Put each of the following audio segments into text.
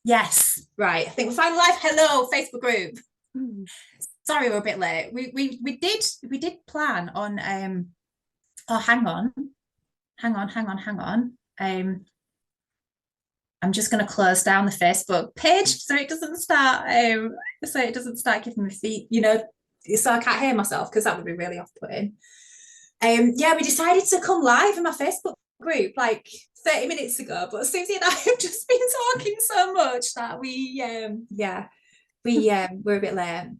Yes, right. I think we're finally live. Hello, Facebook group. Hmm. Sorry, we're a bit late. We did plan on oh hang on. I'm just gonna close down the Facebook page so it doesn't start giving me feet, so I can't hear myself because that would be really off-putting. Yeah, we decided to come live in my Facebook group like 30 minutes ago, but Susie and I have just been talking so much that we're a bit late.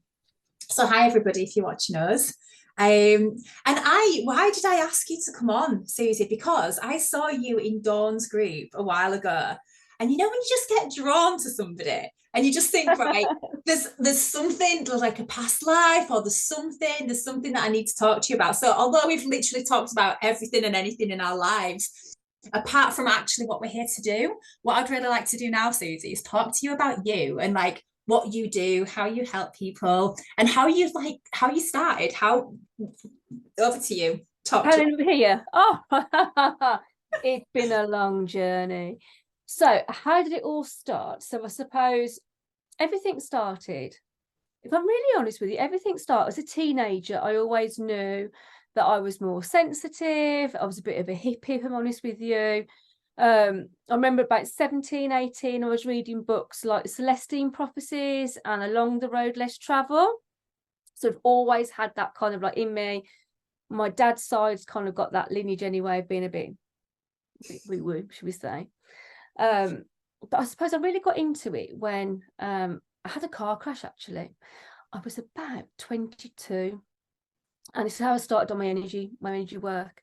So hi everybody if you're watching us. And why did I ask you to come on, Susie? Because I saw you in Dawn's group a while ago, and when you just get drawn to somebody and you just think, right, there's something like a past life, or there's something that I need to talk to you about. So although we've literally talked about everything and anything in our lives, apart from actually what we're here to do, what I'd really like to do now, Susie, is talk to you about you and like what you do, how you help people, and how you started. How Over to you. Talk to Helen here. Oh, it's been a long journey. So, how did it all start? So, I suppose everything started, if I'm really honest with you, everything started as a teenager. I always knew that I was more sensitive. I was a bit of a hippie, if I'm honest with you. I remember about 17, 18, I was reading books like Celestine Prophecies and Along the Road Less Travel. So I've always had that kind of like in me. My dad's side's kind of got that lineage anyway of being a bit woo-woo, should we say. But I suppose I really got into it when I had a car crash actually. I was about 22, and this is how I started on my energy work.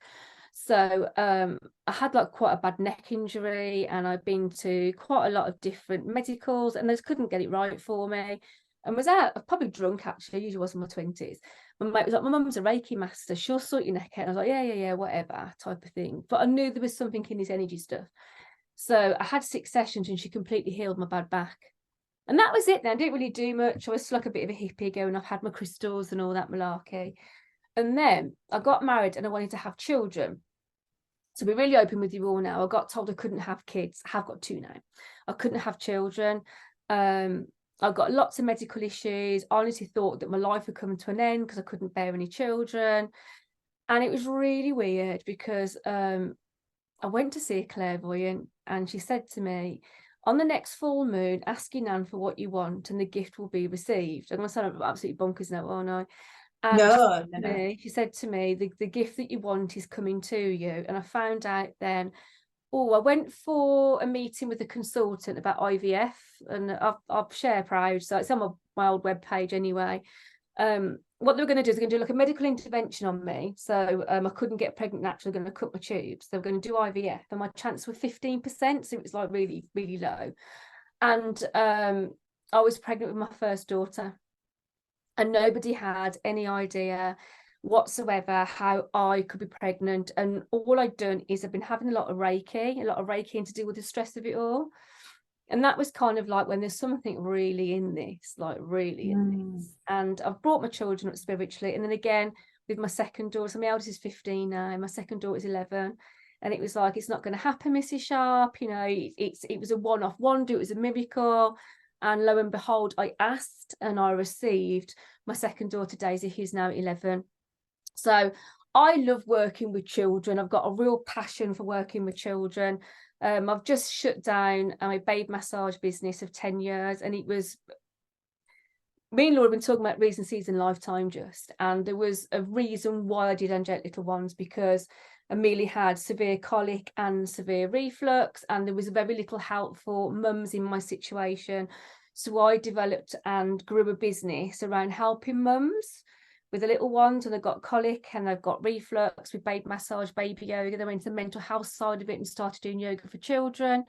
So I had like quite a bad neck injury, and I've been to quite a lot of different medicals, and they just couldn't get it right for me. And was out, probably drunk actually, usually was in my 20s. My mate was like, my mum's a Reiki master, she'll sort your neck out. And I was like, yeah, whatever, type of thing. But I knew there was something in this energy stuff. So I had 6 sessions and she completely healed my bad back. And that was it then. I didn't really do much. I was like a bit of a hippie going. I've had my crystals and all that malarkey. And then I got married and I wanted to have children. To be really open with you all now, I got told I couldn't have kids. I have got two now. I couldn't have children. Um, I've got lots of medical issues. I honestly thought that my life would come to an end because I couldn't bear any children. And it was really weird because I went to see a clairvoyant and she said to me, on the next full moon, ask your nan for what you want and the gift will be received. I'm going to sound absolutely bonkers now, aren't I? And No, no, no. she said to me, the gift that you want is coming to you. And I found out then, oh, I went for a meeting with a consultant about IVF, and I'll share proud. So it's on my old webpage anyway. What they were going to do is they're going to do like a medical intervention on me. So I couldn't get pregnant naturally, going to cut my tubes. They were going to do IVF, and my chance were 15%. So it was like really, really low. And I was pregnant with my first daughter, and nobody had any idea whatsoever how I could be pregnant. And all I'd done is I've been having a lot of Reiki to deal with the stress of it all. And that was kind of like when there's something really in this, like really in Mm. this. And I've brought my children up spiritually. And then again, with my second daughter, so my eldest is 15 now, my second daughter is 11. And it was like, it's not going to happen, Mrs. Sharp. It was a one-off wonder. It was a miracle. And lo and behold, I asked and I received my second daughter, Daisy, who's now 11. So I love working with children. I've got a real passion for working with children. I've just shut down my babe massage business of 10 years, and it was me and Laura have been talking about reason, season, lifetime just, and there was a reason why I did Angelic Little Ones, because Amelia had severe colic and severe reflux, and there was very little help for mums in my situation. So I developed and grew a business around helping mums with the little ones, and they've got colic and they've got reflux, with baby massage, baby yoga. They went into the mental health side of it and started doing yoga for children.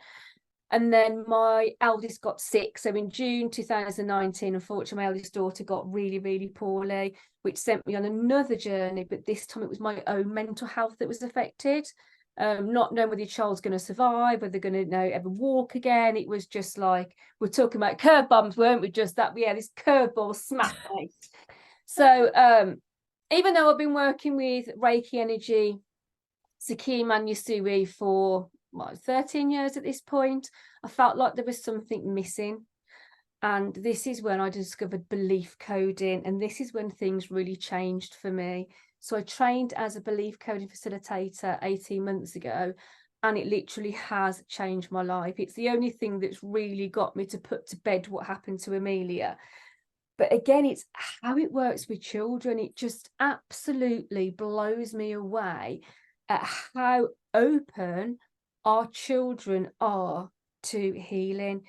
And then my eldest got sick. So in June 2019, unfortunately, my eldest daughter got really, really poorly, which sent me on another journey. But this time it was my own mental health that was affected. Not knowing whether your child's going to survive, whether they're going to ever walk again. It was just like, we're talking about curve bombs, weren't we? Just that, yeah, this curveball smack. So even though I've been working with Reiki energy, Saki Manyasui for 13 years at this point. I felt like there was something missing. And this is when I discovered belief coding. And this is when things really changed for me. So I trained as a belief coding facilitator 18 months ago, and it literally has changed my life. It's the only thing that's really got me to put to bed what happened to Amelia. But again, it's how it works with children. It just absolutely blows me away at how open our children are to healing.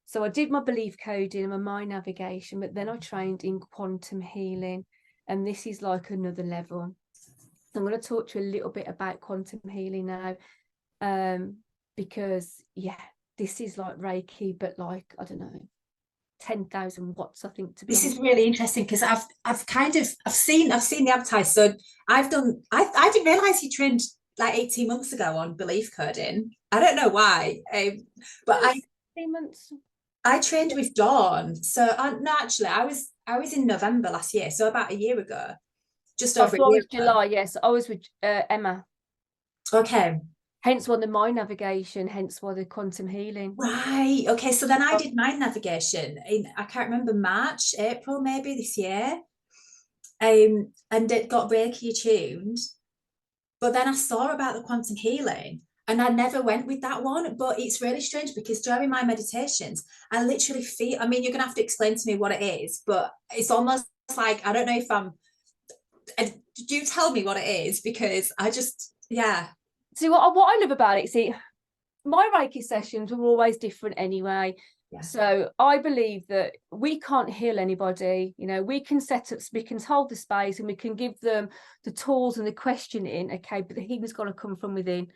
So I did my belief coding and my mind navigation, but then I trained in quantum healing. And this is like another level. So I'm going to talk to you a little bit about quantum healing now. Because this is like Reiki, but like, I don't know, 10,000 watts, I think, to be This honest. is really interesting because I've seen the advertise. So I didn't realize you trained like 18 months ago on belief coding. I don't know why, but 18 months. I trained with Dawn. So no, actually, I was in November last year, so about a year ago, just over a So I year was ago. July, yes. I was with Emma. Okay. Hence why the mind navigation, hence why the quantum healing. Right. Okay. So then I did mind navigation in, I can't remember, March, April, maybe this year. And it got Reiki tuned. But then I saw about the quantum healing and I never went with that one. But it's really strange because during my meditations, I literally feel, I mean, you're going to have to explain to me what it is, but it's almost like, I don't know if I'm, do tell me what it is because I just, yeah. See, what I love about it, see, my Reiki sessions were always different anyway. Yeah. So I believe that we can't heal anybody. You know, we can set up, we can hold the space and we can give them the tools and the questioning. Okay, but the healing's got to come from within.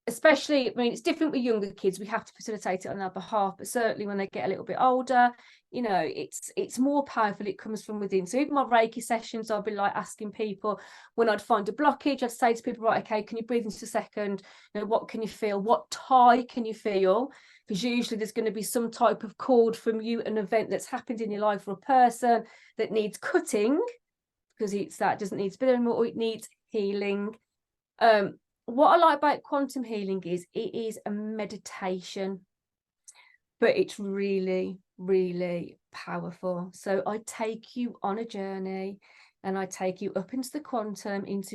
Especially, I mean, it's different with younger kids. We have to facilitate it on their behalf, but certainly when they get a little bit older, you know, it's more powerful. It comes from within. So even my Reiki sessions, I'll be like asking people when I'd find a blockage, I'd say to people, right, okay, can you breathe into a second? You know, what can you feel? What tie can you feel? Because usually there's going to be some type of cord from you, an event that's happened in your life or a person that needs cutting, because that doesn't need to be there anymore, or it needs healing. What I like about quantum healing is it is a meditation, but it's really, really powerful. So I take you on a journey and I take you up into the quantum, into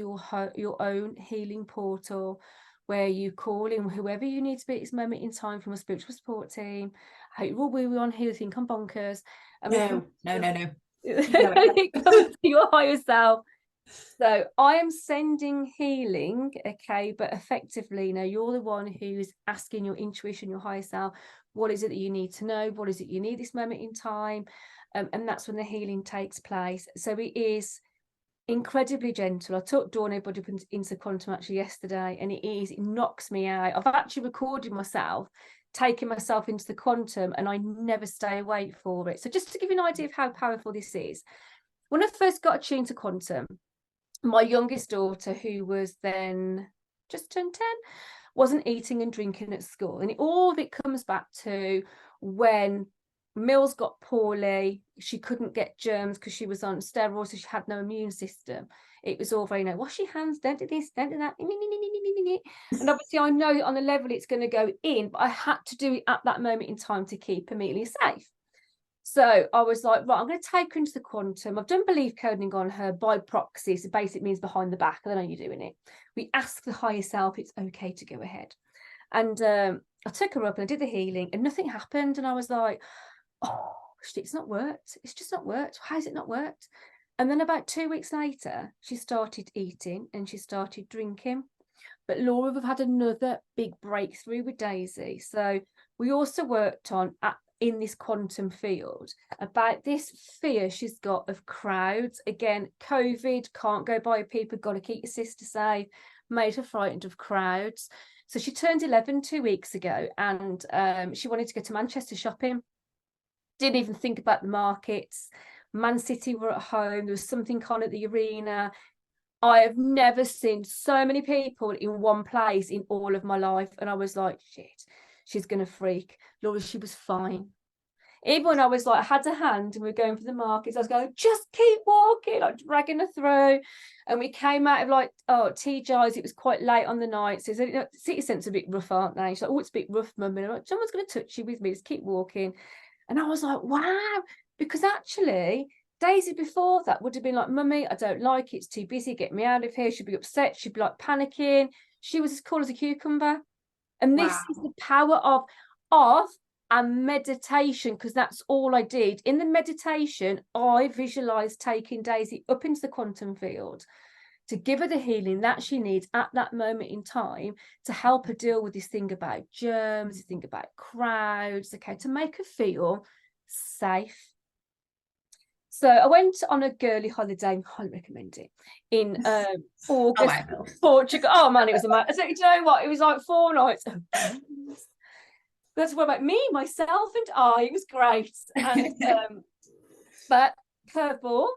your own healing portal, where you call in whoever you need to be at this moment in time from a spiritual support team. I hope you're all woo on here, you think I'm bonkers. No. It comes to your higher self. So I am sending healing, okay, but effectively, you know, you're the one who's asking your intuition, your higher self, what is it that you need to know? What is it you need this moment in time? And that's when the healing takes place. So it is incredibly gentle. I took Dawn everybody into quantum actually yesterday, and it knocks me out. I've actually recorded myself taking myself into the quantum, and I never stay awake for it. So just to give you an idea of how powerful this is, when I first got attuned to quantum, my youngest daughter, who was then just turned 10, wasn't eating and drinking at school. And all of it comes back to when Mills got poorly, she couldn't get germs because she was on steroids, so she had no immune system. It was all very, wash your hands, don't do this, don't do that. And obviously I know on the level it's going to go in, but I had to do it at that moment in time to keep Amelia safe. So I was like, right, I'm going to take her into the quantum. I've done belief coding on her by proxy. So basically means behind the back. I know you're doing it. We ask the higher self, it's okay to go ahead. And I took her up and I did the healing and nothing happened. And I was like, oh, it's not worked. It's just not worked. How has it not worked? And then about 2 weeks later, she started eating and she started drinking. But Laura, we've had another big breakthrough with Daisy. So we also worked on in this quantum field about this fear she's got of crowds. Again, COVID, can't go by people, got to keep your sister safe, made her frightened of crowds. So she turned 11 2 weeks ago, and she wanted to go to Manchester shopping. Didn't even think about the markets. Man City were at home. There was something on at the arena. I have never seen so many people in one place in all of my life. And I was like, shit, she's going to freak. Laura, she was fine. Even when I was like, I had a hand and we were going for the markets, I was going, just keep walking, like dragging her through. And we came out of like, TGI's, it was quite late on the night. So, you know, city centre's a bit rough, aren't they? She's like, oh, it's a bit rough, mum. And I'm like, someone's going to touch you with me, just keep walking. And I was like, wow, because actually, Daisy before that would have been like, mummy, I don't like it, it's too busy, get me out of here. She'd be upset, she'd be like panicking. She was as cool as a cucumber. And this is the power of and meditation, because that's all I did. In the meditation, I visualized taking Daisy up into the quantum field to give her the healing that she needs at that moment in time to help her deal with this thing about germs, this thing about crowds, okay, to make her feel safe. So I went on a girly holiday, highly recommend it, in August, Portugal. Oh man, it was amazing. So, you know what? It was like 4 nights. That's what about me, myself, and I. It was great. And but curveball.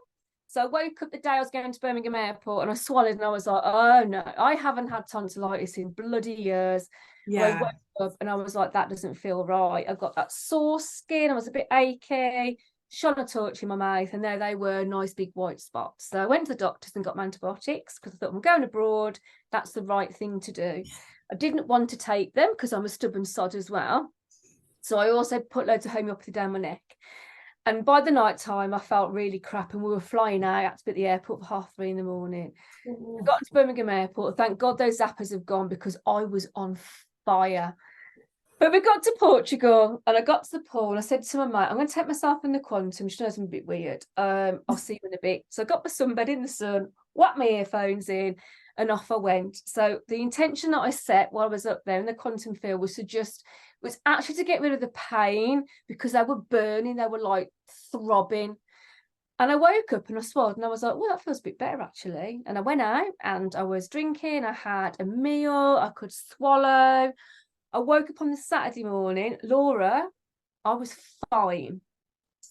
So I woke up the day I was going to Birmingham Airport and I swallowed and I was like, oh no, I haven't had tonsillitis in bloody years. Yeah. I woke up and I was like, that doesn't feel right. I got that sore skin. I was a bit achy. Shone a torch in my mouth, and there they were, nice big white spots. So I went to the doctors and got my antibiotics because I thought, I'm going abroad, that's the right thing to do. I didn't want to take them because I'm a stubborn sod as well. So I also put loads of homeopathy down my neck. And by the night time, I felt really crap, and we were flying out. I had to be at the airport for 3:30 in the morning. I got to Birmingham Airport. Thank God those zappers have gone because I was on fire. But we got to Portugal and I got to the pool and I said to my mate, I'm going to take myself in the quantum. She knows I'm a bit weird. I'll see you in a bit. So I got my sunbed in the sun, whacked my earphones in, and off I went. So the intention that I set while I was up there in the quantum field was actually to get rid of the pain, because they were burning, they were like throbbing. And I woke up and I swallowed and I was like, well, that feels a bit better actually. And I went out and I was drinking, I had a meal, I could swallow. I woke up on the Saturday morning, Laura, I was fine.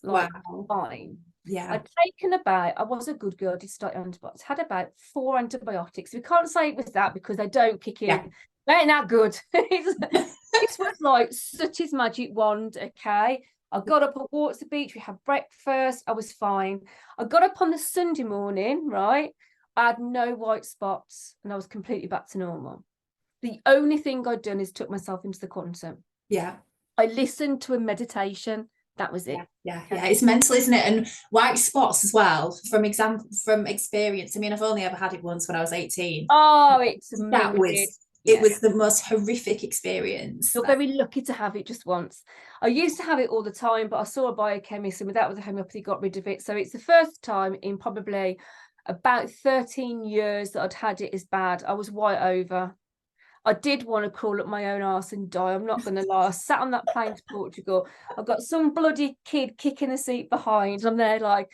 Like, wow. Fine. Yeah. I'd taken I was a good girl, did start antibiotics, had about 4 antibiotics. We can't say it was that because they don't kick in. Yeah. They ain't that good. This was like Sooty's magic wand, okay? I got up, I walked to the beach, we had breakfast, I was fine. I got up on the Sunday morning, right? I had no white spots and I was completely back to normal. The only thing I'd done is took myself into the quantum. Yeah. I listened to a meditation. That was it. Yeah. It's mental, isn't it? And white spots as well, from experience. I mean, I've only ever had it once when I was 18. Oh, it was the most horrific experience. You're very lucky to have it just once. I used to have it all the time, but I saw a biochemist and without the homeopathy got rid of it. So it's the first time in probably about 13 years that I'd had it as bad. I was white over. I did want to crawl up my own arse and die. I'm not going to lie. I sat on that plane to Portugal. I've got some bloody kid kicking the seat behind. I'm there like,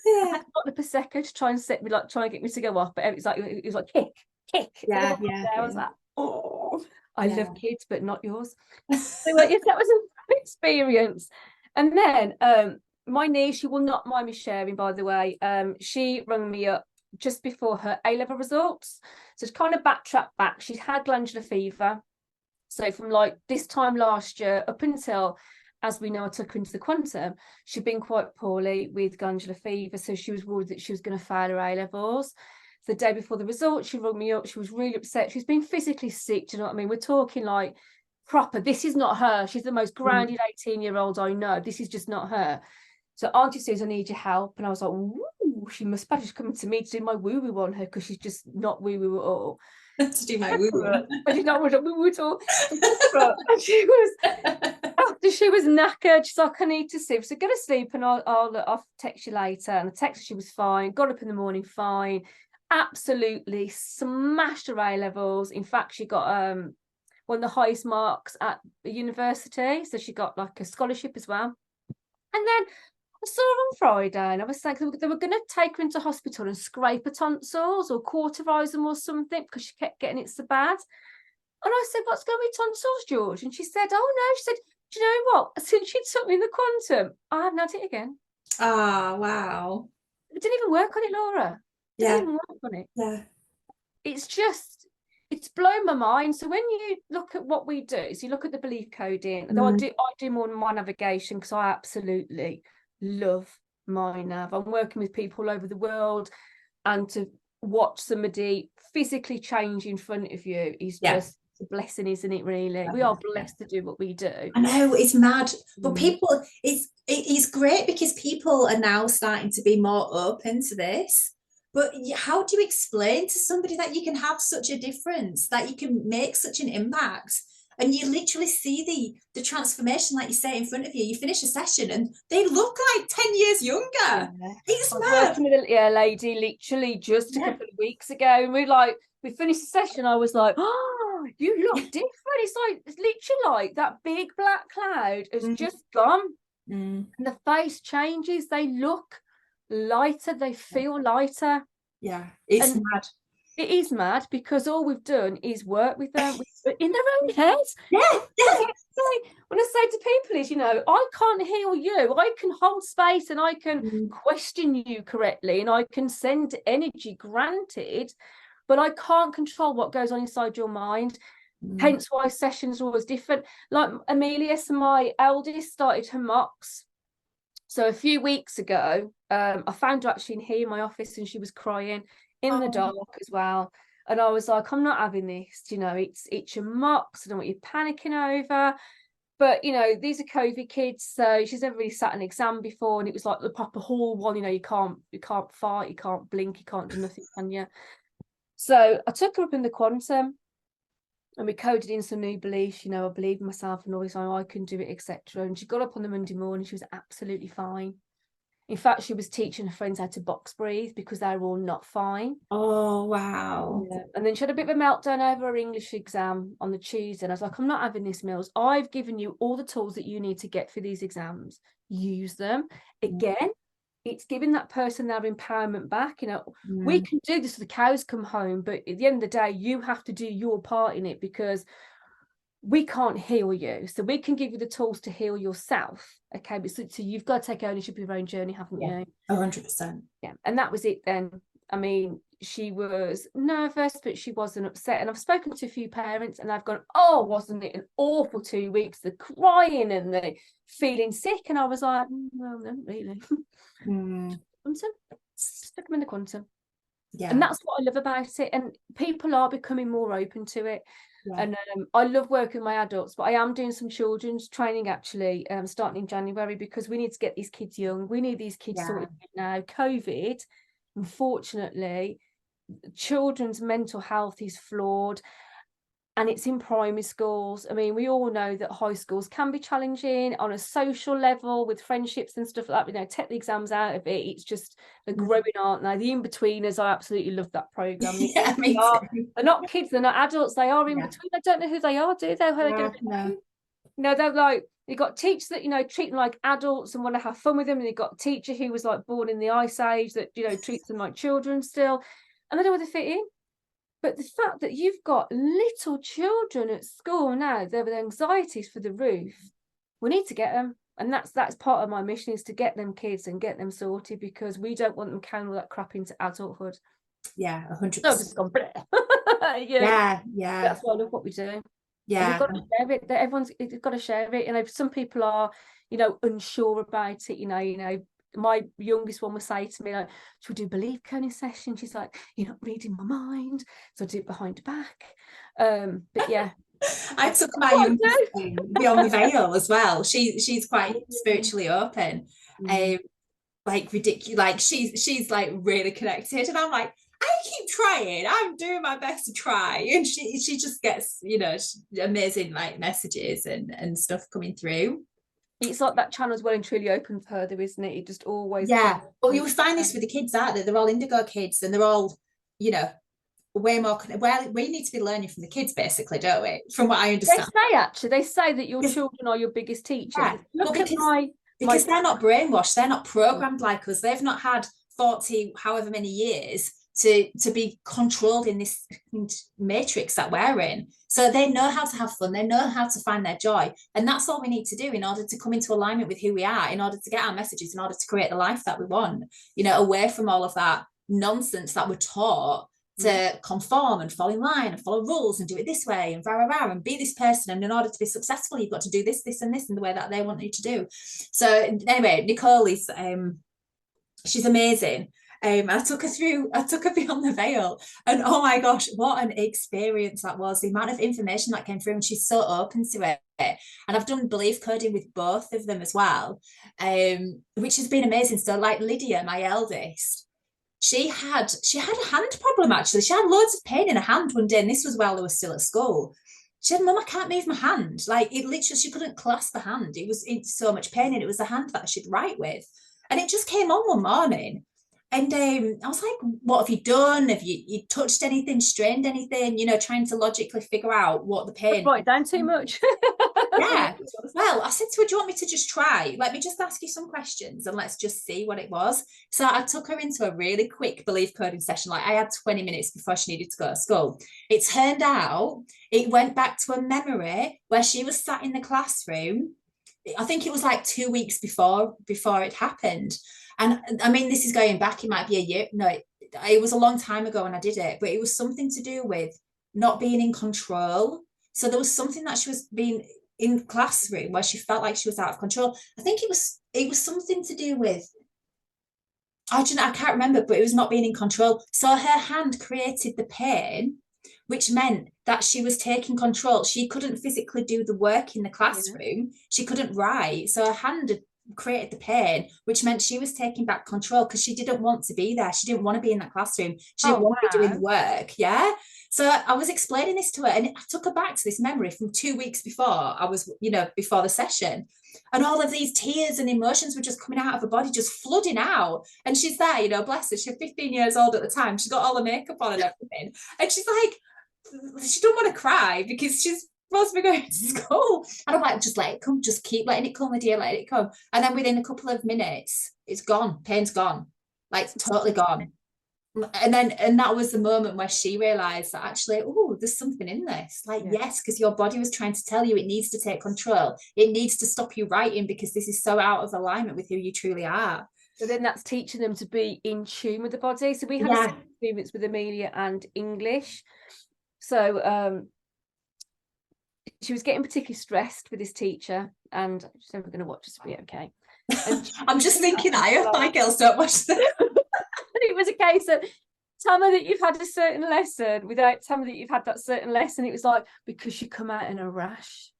I had got the Prosecco to try and set me, like, try and get me to go off. But it was like, kick. Yeah. I was like, oh, I love kids, but not yours. So yes, that was a experience. And then my niece, she will not mind me sharing, by the way, she rang me up just before her A-level results. So to kind of backtrack back, she's had glandular fever. So from like this time last year up until, as we know, I took her into the quantum, she'd been quite poorly with glandular fever. So she was worried that she was going to fail her A-levels. So the day before the results, she rang me up. She was really upset. She's been physically sick. Do you know what I mean? We're talking like proper. This is not her. She's the most grounded 18-year-old I know. This is just not her. So Auntie says, I need your help. And I was like, ooh, she must be just coming to me to do my woo-woo on her because she's just not woo-woo at all. To do my woo-woo. But she's not woo-woo at all. And she was knackered. She's like, I need to sleep. So go to sleep and I'll text you later. And I texted her, she was fine. Got up in the morning, fine. Absolutely smashed her A-levels. In fact, she got one of the highest marks at the university. So she got like a scholarship as well. And then I saw her on Friday and I was saying they were going to take her into hospital and scrape her tonsils or cauterize them or something because she kept getting it so bad. And I said, what's going with tonsils, George? And she said, oh no. She said, do you know what? Since she took me in the quantum, I haven't had it again. Oh, wow. It didn't even work on it, Laura. It didn't even work on it. Yeah. It's just, it's blown my mind. So when you look at what we do, so you look at the belief coding, though I do more than my navigation, because I absolutely love my nav. I'm working with people all over the world, and to watch somebody physically change in front of you is just a blessing, isn't it? Really, we are blessed to do what we do. I know, it's mad, but people, it's great because people are now starting to be more open to this. But how do you explain to somebody that you can have such a difference, that you can make such an impact? And you literally see the transformation, like you say, in front of you. You finish a session and they look like 10 years younger. Yeah. It's mad. I was working with a lady literally just a couple of weeks ago, and we finished the session. I was like, oh, you look different. It's literally like that big black cloud has just gone. And the face changes. They look lighter, they feel lighter. Yeah, it's mad. It is mad, because all we've done is work with them in their own heads. Yeah. When I say to people is, I can't heal you. I can hold space and I can question you correctly, and I can send energy, granted, but I can't control what goes on inside your mind. Hence why sessions are always different. Like Amelia, so my eldest, started her mocks. So a few weeks ago, I found her actually in here in my office, and she was crying in the dark as well. And I was like, I'm not having this, it's your mocks. I don't want you panicking over. But, these are COVID kids, so she's never really sat an exam before, and it was like the proper hall one, you can't fight, you can't blink, you can't do nothing, can you? So I took her up in the quantum, and we coded in some new beliefs, I believe in myself and all this, I can do it, etc. And she got up on the Monday morning, she was absolutely fine. In fact, she was teaching her friends how to box breathe because they were all not fine. Oh, wow. Yeah. And then she had a bit of a meltdown over her English exam on the Tuesday. And I was like, I'm not having this, Mills. I've given you all the tools that you need to get through these exams. Use them. Again, it's giving that person their empowerment back. We can do this so the cows come home, but at the end of the day, you have to do your part in it, because we can't heal you. So we can give you the tools to heal yourself. Okay, but so you've got to take ownership of your own journey, haven't you? 100%. Yeah, and that was it then. I mean, she was nervous, but she wasn't upset. And I've spoken to a few parents, and I've gone, oh, wasn't it an awful 2 weeks? The crying and the feeling sick. And I was like, well, no, really. Quantum, stick them in the quantum. Yeah. And that's what I love about it. And people are becoming more open to it. Yeah. And I love working with my adults, but I am doing some children's training actually, starting in January, because we need to get these kids young. We need these kids sorted now. COVID, unfortunately, children's mental health is flawed, and it's in primary schools. I mean, we all know that high schools can be challenging on a social level with friendships and stuff like that. Take the exams out of it. It's just they're growing, aren't they? The in-betweeners, I absolutely love that program. Yeah, they're not kids, they're not adults, they are in between. They don't know who they are, do they? How they're going to be. They're like, you've got teachers that, treat them like adults and want to have fun with them. And you've got a teacher who was like born in the ice age that, treats them like children still. And they don't want to fit in. But the fact that you've got little children at school now, they're with anxieties for the roof, we need to get them. And that's part of my mission, is to get them kids and get them sorted, because we don't want them carrying all that crap into adulthood. Yeah, 100%. No, it's gone. Yeah. That's why I love what we do. Yeah. We've got to share it. Everyone's got to share it. Some people are, unsure about it, my youngest one will say to me, like, should we do belief coding session? She's like, you're not reading my mind, so I do it behind her back. But yeah, I took my youngest beyond the veil as well. She's quite spiritually open, like ridiculous. Like she's like really connected, and I'm like, I keep trying. I'm doing my best to try, and she just gets amazing like messages and stuff coming through. It's like that channel's well and truly open for her, though, isn't it? It just always. Yeah. Well, you'll find this with the kids, aren't they? They're all indigo kids, and they're all, way more. Well, we need to be learning from the kids, basically, don't we? From what I understand. They say that your children are your biggest teachers. Yeah. Because they're not brainwashed, they're not programmed like us. They've not had 40, however many years to be controlled in this matrix that we're in. So they know how to have fun, they know how to find their joy, and that's all we need to do in order to come into alignment with who we are, in order to get our messages, in order to create the life that we want, away from all of that nonsense that we're taught to conform and fall in line and follow rules and do it this way and rah, rah, rah, and be this person. And in order to be successful, you've got to do this, this, and this in the way that they want you to do. So anyway, Nicole is, she's amazing. I took her beyond the veil, and oh my gosh, what an experience that was. The amount of information that came through, and she's so open to it. And I've done belief coding with both of them as well, which has been amazing. So like Lydia, my eldest, she had a hand problem. Actually, she had loads of pain in her hand one day, and this was while they were still at school. She said, Mum, I can't move my hand. Like, it literally, she couldn't clasp the hand. It was in so much pain, and it was the hand that she'd write with. And it just came on one morning. And I was like, what have you done? Have you touched anything, strained anything? You know, trying to logically figure out what the pain. Write down too much. Yeah. Well, I said to her, do you want me to just try? Let me just ask you some questions and let's just see what it was. So I took her into a really quick belief coding session. Like, I had 20 minutes before she needed to go to school. It turned out it went back to a memory where she was sat in the classroom. I think it was like 2 weeks before it happened. And I mean, this is going back, it might be a year. No, it was a long time ago when I did it, but it was something to do with not being in control. So there was something that she was being in the classroom where she felt like she was out of control. I think it was something to do with, I can't remember, but it was not being in control. So her hand created the pain, which meant that she was taking control. She couldn't physically do the work in the classroom. She couldn't write. So her hand had created the pain, which meant she was taking back control because she didn't want to be there. She didn't want to be in that classroom. She didn't want to be doing the work. Yeah. So I was explaining this to her, and I took her back to this memory from 2 weeks before I was, before the session. And all of these tears and emotions were just coming out of her body, just flooding out. And she's there, bless her. She's 15 years old at the time. She's got all the makeup on and everything. And she's like, she don't want to cry because she's supposed to be going to school. And I'm like, just let it come. Just keep letting it come, my dear, let it come. And then within a couple of minutes, it's gone. Pain's gone. Like, totally gone. And that was the moment where she realized that actually, oh, there's something in this. Like, yes, because your body was trying to tell you it needs to take control. It needs to stop you writing because this is so out of alignment with who you truly are. So then that's teaching them to be in tune with the body. So we had a experience with Amelia and English. So she was getting particularly stressed with this teacher, and she's never going to watch this to be okay. I'm just thinking, I hope my girls don't watch this. It was a case of, tell me that you've had a certain lesson without telling me that you've had that certain lesson. It was like, because she come out in a rash.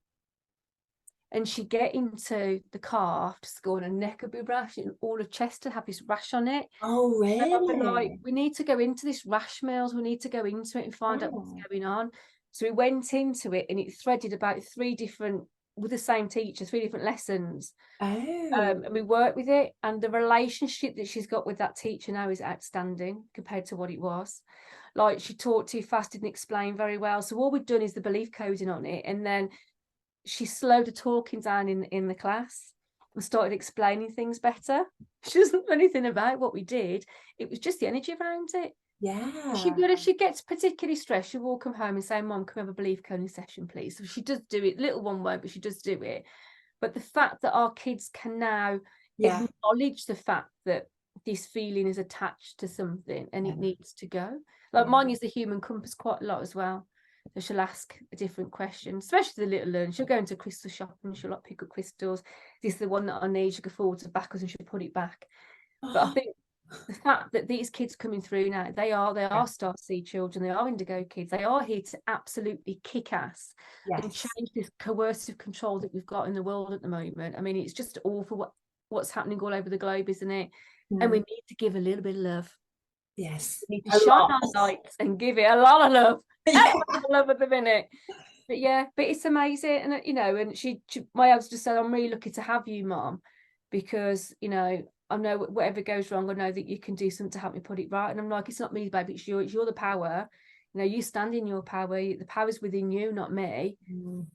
And she'd get into the car after school and her neck would be rash and all her chest would have this rash on it. Oh, really? And I'd be like, we need to go into this rash meals. We need to go into it and find out what's going on. So we went into it, and it threaded about 3 different, with the same teacher, 3 different lessons. And we worked with it, and the relationship that she's got with that teacher now is outstanding compared to what it was. Like, she talked too fast, didn't explain very well. So all we've done is the belief coding on it, and then she slowed the talking down in the class and started explaining things better. She doesn't know anything about what we did. It was just the energy around it. Yeah. She gets particularly stressed. She will come home and say, Mom, can we have a belief coding session, please? So she does do it. Little one won't, but she does do it. But the fact that our kids can now acknowledge the fact that this feeling is attached to something and it needs to go. Like, mine is the human compass quite a lot as well. So she'll ask a different question, especially the little learner. She'll go into a crystal shop and she'll like pick up crystals. This is the one that I need. She'll go forwards and backwards and she'll put it back. But I think the fact that these kids coming through now, they are star seed children, they are indigo kids, they are here to absolutely kick ass and change this coercive control that we've got in the world at the moment. I mean, it's just awful what's happening all over the globe, isn't it? And we need to give a little bit of love. Yes, we need to shine our lights and give it a lot of love. Love at the minute. But it's amazing. And and she my eldest just said, I'm really lucky to have you, Mom, because I know whatever goes wrong, I know that you can do something to help me put it right. And I'm like, it's not me, baby, it's you're the power. You stand in your power. The power's within you, not me.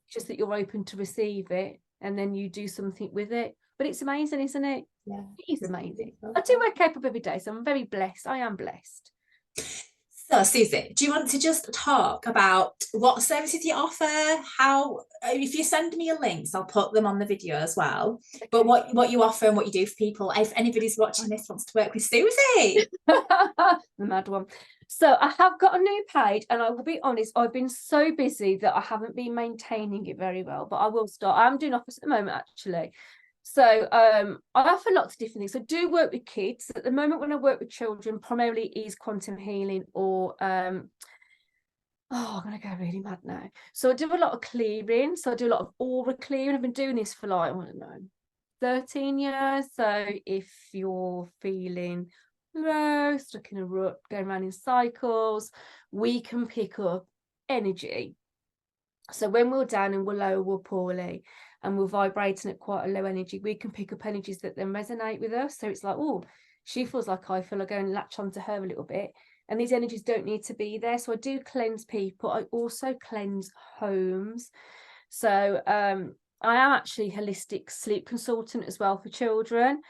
Just that you're open to receive it and then you do something with it. But it's amazing, isn't it? Yeah, it is amazing. I do wake up every day, so I'm very blessed. I am blessed. So, Susie, do you want to just talk about what services you offer? How, if you send me your links, I'll put them on the video as well. Okay. But what you offer and what you do for people, if anybody's watching this wants to work with Susie. The mad one. So I have got a new page, and I will be honest, I've been so busy that I haven't been maintaining it very well, but I will start. I'm doing office at the moment, actually. So I offer lots of different things. I do work with kids. At the moment, when I work with children, primarily is quantum healing or oh, I'm gonna go really mad now. So I do a lot of clearing. So I do a lot of aura clearing. I've been doing this for like, I don't know, 13 years. So if you're feeling low, stuck in a rut, going around in cycles, we can pick up energy. So when we're down and we're low, we're poorly, and we're vibrating at quite a low energy, we can pick up energies that then resonate with us. So it's like, oh, she feels like I feel, I go and latch onto her a little bit. And these energies don't need to be there. So I do cleanse people. I also cleanse homes. So I am actually a holistic sleep consultant as well for children.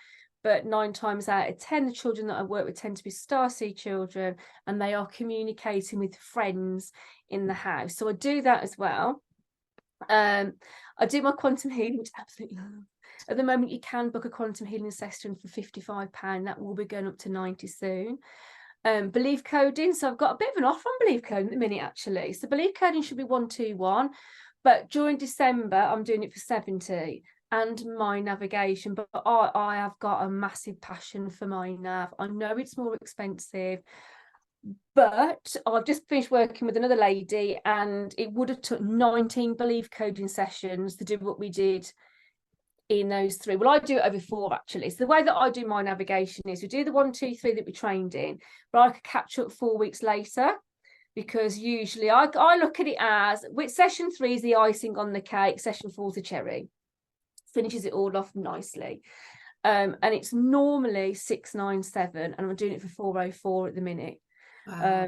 But 9 times out of 10, the children that I work with tend to be starseed children, and they are communicating with friends in the house. So I do that as well. I do my quantum healing, which I absolutely love. At the moment, you can book a quantum healing session for £55. That will be going up to 90 soon. Belief coding. So I've got a bit of an offer on belief coding at the minute, actually. So belief coding should be 121, but during December, I'm doing it for 70. And my navigation, but I have got a massive passion for my nav. I know it's more expensive, but I've just finished working with another lady, and it would have took 19 belief coding sessions to do what we did in those 3. Well, I do it over 4, actually. So the way that I do my navigation is we do the 1, 2, 3 that we trained in, but I could catch up 4 weeks later, because usually I look at it as, with session 3 is the icing on the cake, session 4 is the cherry, finishes it all off nicely. And it's normally 697, and I'm doing it for 404 at the minute. Wow.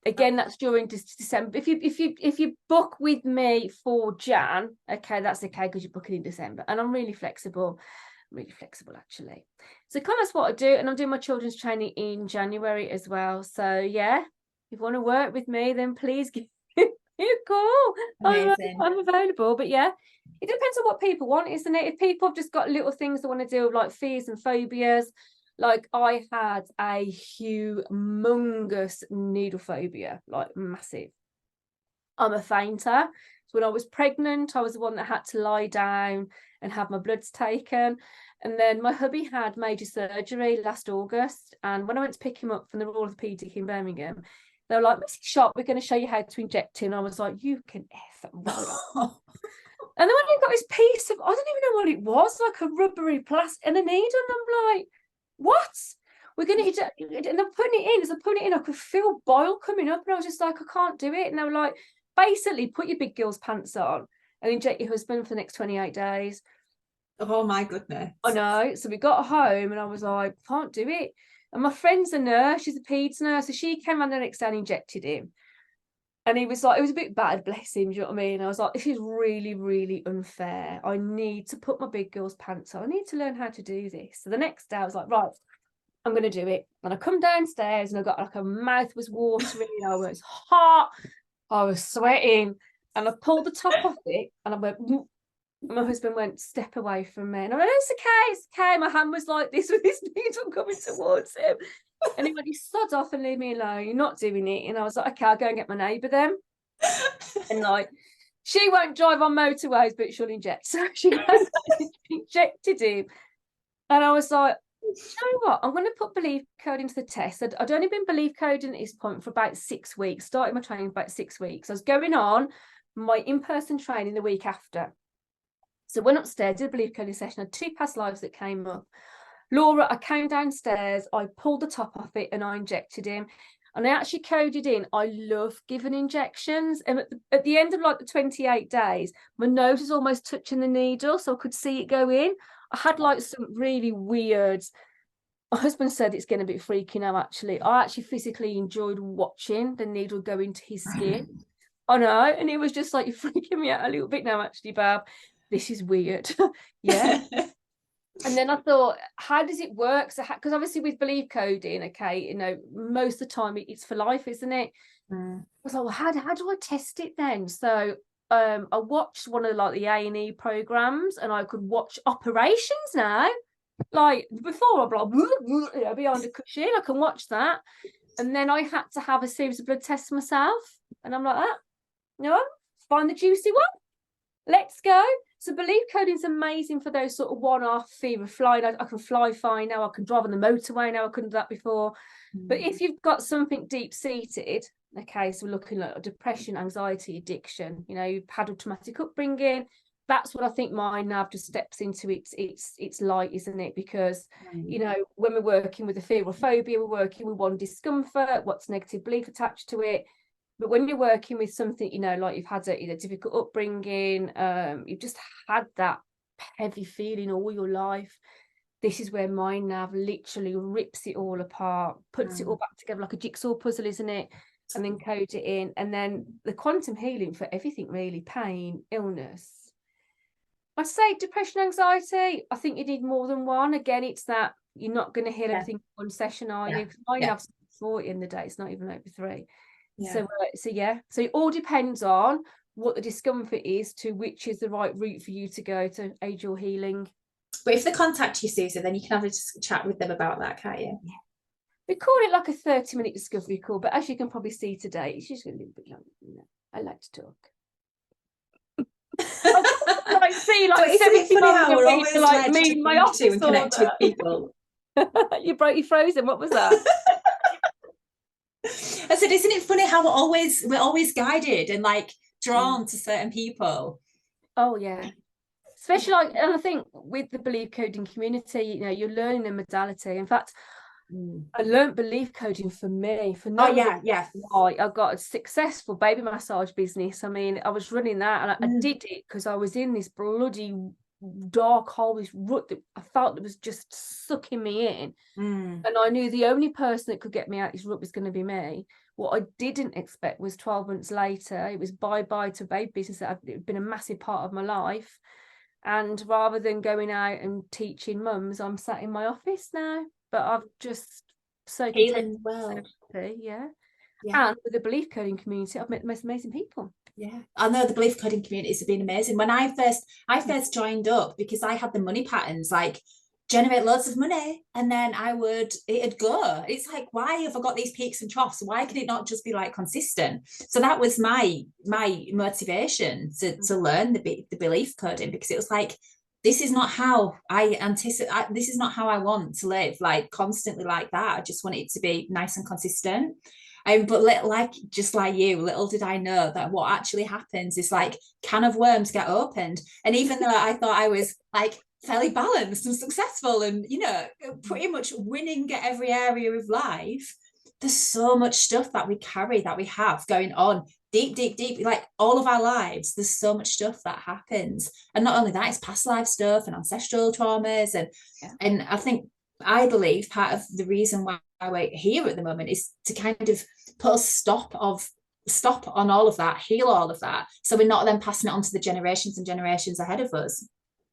Again, that's during December. If you book with me for Jan, okay, that's okay, because you're booking in December, and I'm really flexible actually. So kind of that's what I do, and I'm doing my children's training in January as well. So yeah, if you want to work with me, then please give me a call. I'm available. But yeah, it depends on what people want, isn't it? If people have just got little things they want to deal with, like fears and phobias. Like I had a humongous needle phobia, like massive. I'm a fainter. So when I was pregnant, I was the one that had to lie down and have my bloods taken. And then my hubby had major surgery last August. And when I went to pick him up from the Royal Orthopaedic in Birmingham, they were like, Mrs. Sharp, we're going to show you how to inject him. And I was like, you can F right. And then when he got his piece of, I don't even know what it was, like a rubbery plastic and a needle. And I'm like, what? We're going to, and they're putting it in. As I'm putting it in, I could feel bile coming up. And I was just like, I can't do it. And they were like, basically, put your big girl's pants on and inject your husband for the next 28 days. Oh my goodness. I know. So we got home and I was like, can't do it. And my friend's a nurse, she's a peds nurse. So she came around the next day and injected him. And he was like, it was a bit bad, bless him, do you know what I mean? I was like, this is really, really unfair. I need to put my big girl's pants on. I need to learn how to do this. So the next day I was like, right, I'm going to do it. And I come downstairs and I got like, a mouth was watering, I was hot, I was sweating. And I pulled the top off it and I went, my husband went, step away from me. And I went, it's okay. My hand was like this with his needle coming towards him. And he went, you sod off and leave me alone. You're not doing it. And I was like, okay, I'll go and get my neighbour then. And like, she won't drive on motorways, but she'll inject. So she injected him. And I was like, you know what? I'm going to put belief code into the test. I'd only been belief coding at this point for about 6 weeks, started my training about 6 weeks. I was going on my in-person training the week after. So went upstairs, did a belief coding session, had 2 past lives that came up. Laura, I came downstairs, I pulled the top off it and I injected him. And I actually coded in, I love giving injections. And at the end of like the 28 days, my nose was almost touching the needle, so I could see it go in. I had like some really weird, my husband said it's getting a bit freaky now, actually. I actually physically enjoyed watching the needle go into his skin. I know. And it was just like, you're freaking me out a little bit now, actually, Bab. This is weird. Yeah. And then I thought, how does it work? So, because obviously with belief coding, okay, you know, most of the time it's for life, isn't it? I was like, well, how do I test it then? So I watched one of like the A&E programs, and I could watch operations now. Like before, I'd be like, behind a cushion, I can watch that. And then I had to have a series of blood tests myself. And I'm like, no, find the juicy one. Let's go. So belief coding is amazing for those sort of one-off fear of flying. I can fly fine now. I can drive on the motorway now. I couldn't do that before. But if you've got something deep-seated, okay, so we're looking at depression, anxiety, addiction, you've had a traumatic upbringing, that's what I think my nav just steps into its light, isn't it? Because, when we're working with a fear or phobia, we're working with one discomfort, what's negative belief attached to it. But when you're working with something, like you've had a difficult upbringing, you've just had that heavy feeling all your life, this is where my nav literally rips it all apart, puts it all back together like a jigsaw puzzle, isn't it? And then codes it in. And then the quantum healing for everything, really, pain, illness. I'd say depression, anxiety, I think you need more than one. Again, it's that you're not going to heal everything in one session, are you? Because my nav's 40 in the day, it's not even over 3. So it all depends on what the discomfort is to which is the right route for you to go to aid your healing. But if they contact you, Susie, then you can have a chat with them about that, can't you? Yeah. We call it like a 30-minute discovery call, but as you can probably see today, it's just a little bit longer than that. I like to talk. I see like 70 months like me in my office and connect with people. You frozen. What was that? I said, isn't it funny how we're always guided and like drawn to certain people? Oh yeah. Especially and I think with the belief coding community, you're learning a modality. In fact, I learned belief coding for me. I got a successful baby massage business. I mean, I was running that, and I did it because I was in this bloody dark hole, this rut that I felt that was just sucking me in. And I knew the only person that could get me out of this rut was going to be me. What I didn't expect was 12 months later, it was bye-bye to baby business that had been a massive part of my life. And rather than going out and teaching mums, I'm sat in my office now. But I've just so healing well. Yeah. And with the belief coding community, I've met the most amazing people. Yeah, I know the belief coding communities have been amazing. When I first joined up, because I had the money patterns, like generate loads of money, and then it'd go. It's like, why have I got these peaks and troughs? Why can it not just be like consistent? So that was my motivation to learn the belief coding, because it was like, this is not how I anticipate. This is not how I want to live, like constantly like that. I just want it to be nice and consistent. But just like you, little did I know that what actually happens is like can of worms get opened. And even though I thought I was like fairly balanced and successful and, pretty much winning at every area of life, there's so much stuff that we carry, that we have going on deep, like all of our lives. There's so much stuff that happens. And not only that, it's past life stuff and ancestral traumas. And I believe part of the reason why we're here at the moment is to kind of put a stop on all of that, heal all of that, so we're not then passing it on to the generations and generations ahead of us.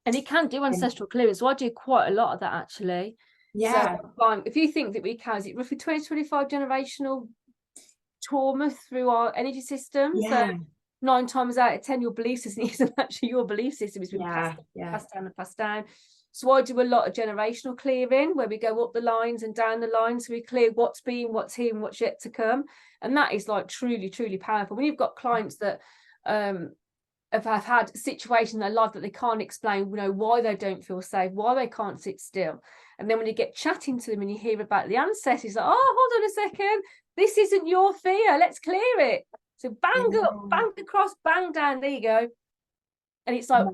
And it can do ancestral clearance. So I do quite a lot of that, actually. Yeah. So if you think that we can, is it roughly 20-25 generational trauma through our energy system? Yeah. So 9 times out of 10, your belief system isn't actually your belief system. It's been passed down. So I do a lot of generational clearing, where we go up the lines and down the lines. So we clear what's been, what's here, and what's yet to come. And that is like truly, truly powerful. When you've got clients that have had situations in their life that they can't explain, why they don't feel safe, why they can't sit still. And then when you get chatting to them and you hear about the ancestors, like, oh, hold on a second, this isn't your fear, let's clear it. So bang up, bang across, bang down, there you go. And it's like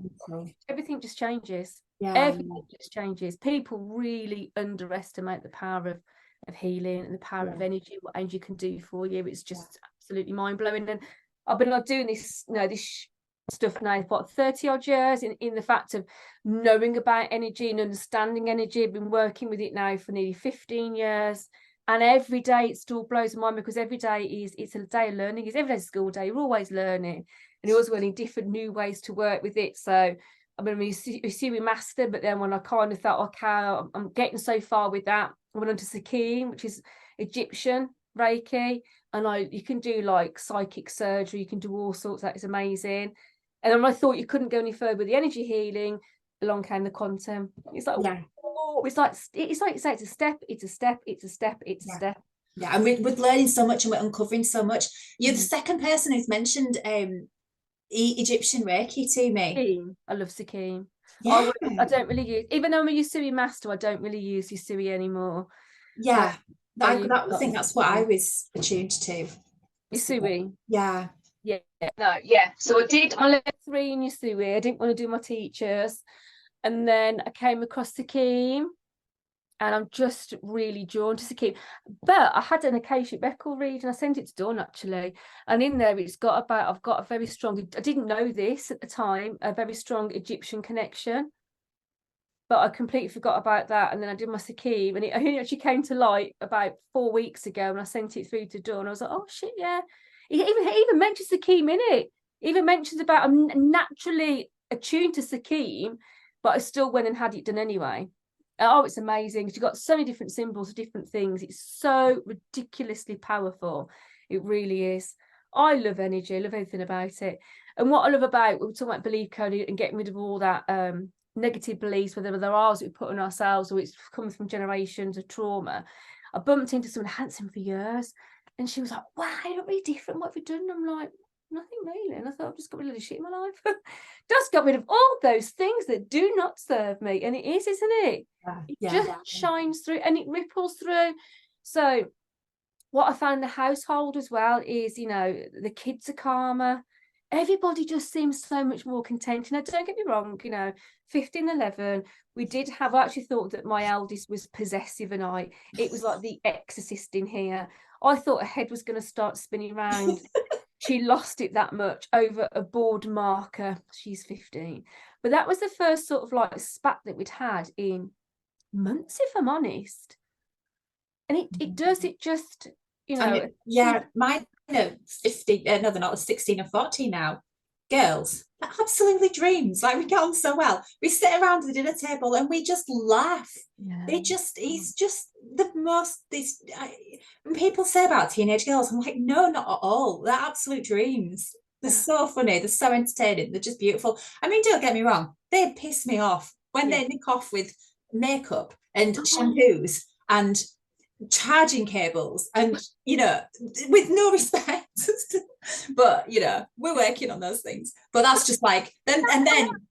everything just changes. Everything just changes. People really underestimate the power of healing and the power of energy, what energy can do for you. It's just absolutely mind-blowing. And I've been doing this, this stuff now for 30 odd years in the fact of knowing about energy and understanding energy. I've been working with it now for nearly 15 years, and every day it still blows my mind, because every day it's a day of learning. It's every day school day. You're always learning, and you're always learning different new ways to work with it. So I mean, we see we master, but then when I kind of thought, okay, I'm getting so far with that, I went on to Sakine, which is Egyptian Reiki, and you can do like psychic surgery, you can do all sorts. That is amazing. And then when I thought you couldn't go any further with the energy healing, along came the quantum. It's like, it's like you say, it's a step, it's a step, it's a step, it's a step. Yeah, and we're learning so much and we're uncovering so much. You're the second person who's mentioned Egyptian Reiki to me. Sakine. I love Sakine. Yeah, I don't really use, even though I'm a Usui master, I don't really use Usui anymore. yeah. I I use a lot think of that's what I Sakine. was attuned to. So, Usui. yeah. Yeah, no, yeah. So I did my level 3 in Usui. I didn't want to do my teachers. And then I came across Sakine, and I'm just really drawn to Sakine. But I had an Akashic record read, and I sent it to Dawn actually. And in there, I've got a very strong, I didn't know this at the time, a very strong Egyptian connection. But I completely forgot about that. And then I did my Sakine, and it only actually came to light about 4 weeks ago. And I sent it through to Dawn. I was like, oh shit, yeah. He even mentions Sakine in it. He even mentions about I'm naturally attuned to Sakine, but I still went and had it done anyway. Oh, it's amazing. You've got so many different symbols, different things. It's so ridiculously powerful. It really is. I love energy. I love everything about it. And what I love about, we're talking about belief code and getting rid of all that negative beliefs, whether they're ours that we put on ourselves or it's come from generations of trauma. I bumped into someone I hadn't seen for years, and she was like, wow, you look really different. What have you done? And I'm like, nothing really. And I thought, I've just got rid of the shit in my life. Just got rid of all those things that do not serve me. And it is, isn't it? It just shines through and it ripples through. So what I found in the household as well is, you know, the kids are calmer. Everybody just seems so much more content. And don't get me wrong, you know, 15, 11, we did have, I actually thought that my eldest was possessive, and it was like the exorcist in here. I thought her head was going to start spinning around. She lost it that much over a board marker. She's 15. But that was the first sort of like spat that we'd had in months, if I'm honest. And it does, it just, you know. I mean, yeah, mine are 15, no, they're not 16 or 14 now. Girls, they're absolutely dreams. Like, we get on so well. We sit around the dinner table and we just laugh. Yeah. He's just the most, when people say about teenage girls, I'm like, no, not at all. They're absolute dreams. They're so funny. They're so entertaining. They're just beautiful. I mean, don't get me wrong. They piss me off when they nick off with makeup and shampoos and charging cables and, you know, with no respect. But, you know, we're working on those things. But that's just like, then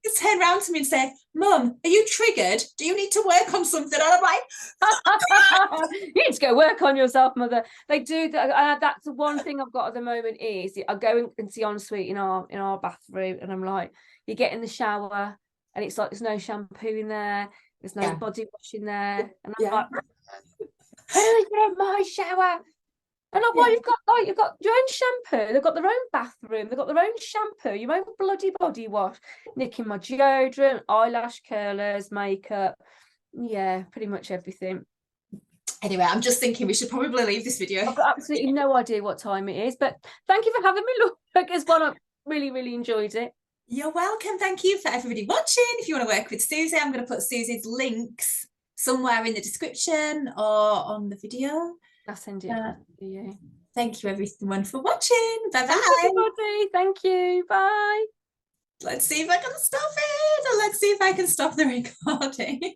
just turn around to me and say, Mum, are you triggered? Do you need to work on something? And I'm like, you need to go work on yourself, mother. They do that. That's the one thing I've got at the moment is I go into the ensuite in our bathroom, and I'm like, you get in the shower and it's like there's no shampoo in there, there's no body wash in there, and I'm like, who's in my shower? And I'm like, you've got your own shampoo, they've got their own bathroom, they've got their own shampoo, your own bloody body wash, nicking my deodorant, eyelash curlers, makeup, yeah, pretty much everything. Anyway, I'm just thinking we should probably leave this video. I've got absolutely no idea what time it is, but thank you for having me look as well. I really enjoyed it. You're welcome. Thank you for everybody watching. If you want to work with Susie, I'm going to put Susie's links somewhere in the description or on the video. I'll send it to you. Thank you everyone for watching. Bye bye. Everybody. Thank you. Bye. Let's see if I can stop it. Let's see if I can stop the recording.